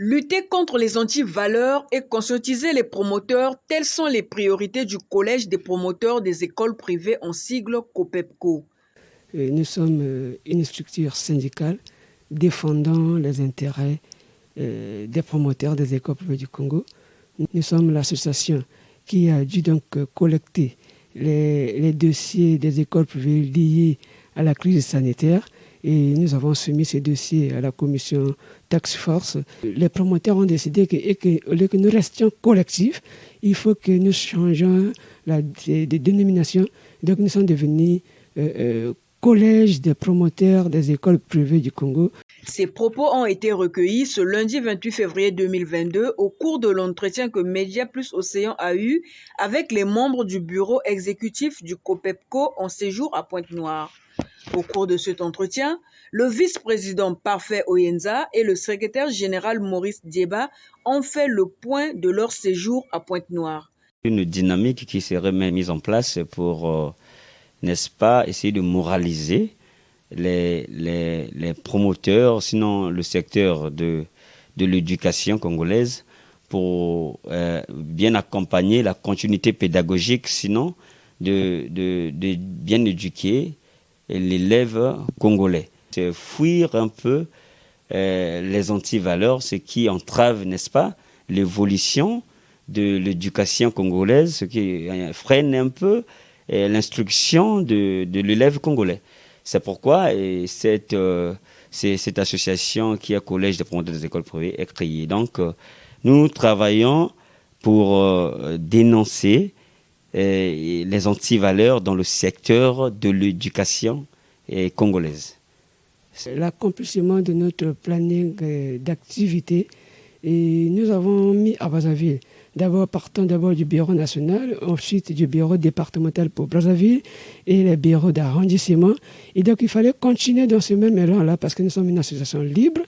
Lutter contre les anti-valeurs et conscientiser les promoteurs, telles sont les priorités du Collège des promoteurs des écoles privées en sigle COPEPCO. Nous sommes une structure syndicale défendant les intérêts des promoteurs des écoles privées du Congo. Nous sommes l'association qui a dû donc collecter les dossiers des écoles privées liés à la crise sanitaire et nous avons soumis ces dossiers à la commission Task Force. Les promoteurs ont décidé qu'au lieu que nous restions collectifs, il faut que nous changions de dénomination. Donc nous sommes devenus Collège des promoteurs des écoles privées du Congo. Ces propos ont été recueillis ce lundi 28 février 2022 au cours de l'entretien que Média Plus Océan a eu avec les membres du bureau exécutif du COPEPCO en séjour à Pointe-Noire. Au cours de cet entretien, le vice-président Parfait Oyenza et le secrétaire général Maurice Dieba ont fait le point de leur séjour à Pointe-Noire. Une dynamique qui serait mise en place pour, n'est-ce pas, essayer de moraliser les promoteurs, sinon le secteur de l'éducation congolaise, pour bien accompagner la continuité pédagogique, sinon de bien éduquer l'élève congolais. C'est fuir un peu les antivaleurs, ce qui entrave, n'est-ce pas, l'évolution de l'éducation congolaise, ce qui freine un peu l'instruction de l'élève congolais. C'est pourquoi cette association qui est Collège des promoteurs des écoles privées est créée. Donc, nous travaillons pour dénoncer les antivaleurs dans le secteur de l'éducation congolaise. L'accomplissement de notre planning d'activité, nous avons mis à Brazzaville, partant du bureau national, ensuite du bureau départemental pour Brazzaville et les bureaux d'arrondissement. Et donc il fallait continuer dans ce même élan-là parce que nous sommes une association libre.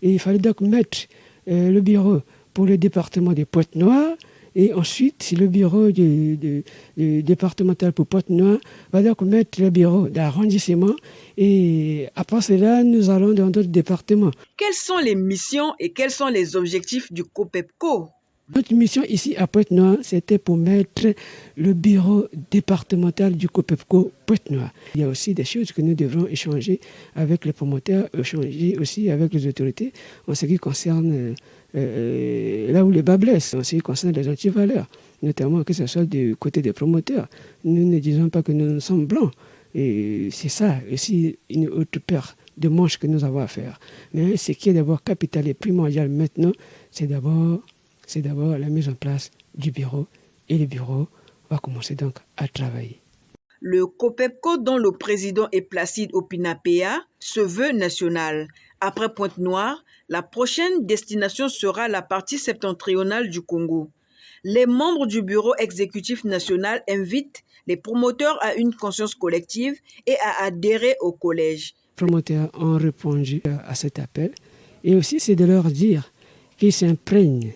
Et il fallait donc mettre le bureau pour le département de Pointe-Noire. Et ensuite, le bureau du départemental pour Pointe-Noire va donc mettre le bureau d'arrondissement. Et après cela, nous allons dans d'autres départements. Quelles sont les missions et quels sont les objectifs du COPEPCO? Notre mission ici à Pointe-Noire, c'était pour mettre le bureau départemental du COPEPCO Pointe-Noire. Il y a aussi des choses que nous devrons échanger avec les promoteurs, échanger aussi avec les autorités en ce qui concerne là où les bas blessent, en ce qui concerne les antivaleurs, notamment que ce soit du côté des promoteurs. Nous ne disons pas que nous sommes blancs. Et c'est ça aussi une autre paire de manches que nous avons à faire. Mais ce qui est d'abord capital et primordial maintenant, c'est d'abord la mise en place du bureau. Et le bureau va commencer donc à travailler. Le COPEPCO, dont le président est Placide Opinapea, se veut national. Après Pointe-Noire, la prochaine destination sera la partie septentrionale du Congo. Les membres du bureau exécutif national invitent les promoteurs à une conscience collective et à adhérer au collège. Les promoteurs ont répondu à cet appel. Et aussi, c'est de leur dire qu'ils s'imprègnent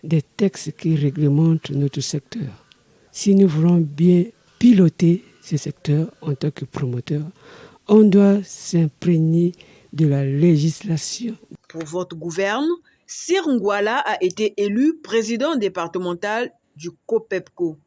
des textes qui réglementent notre secteur. Si nous voulons bien piloter ce secteur en tant que promoteur, on doit s'imprégner de la législation. Pour votre gouverne, Sir Ngwala a été élu président départemental du COPEPCO.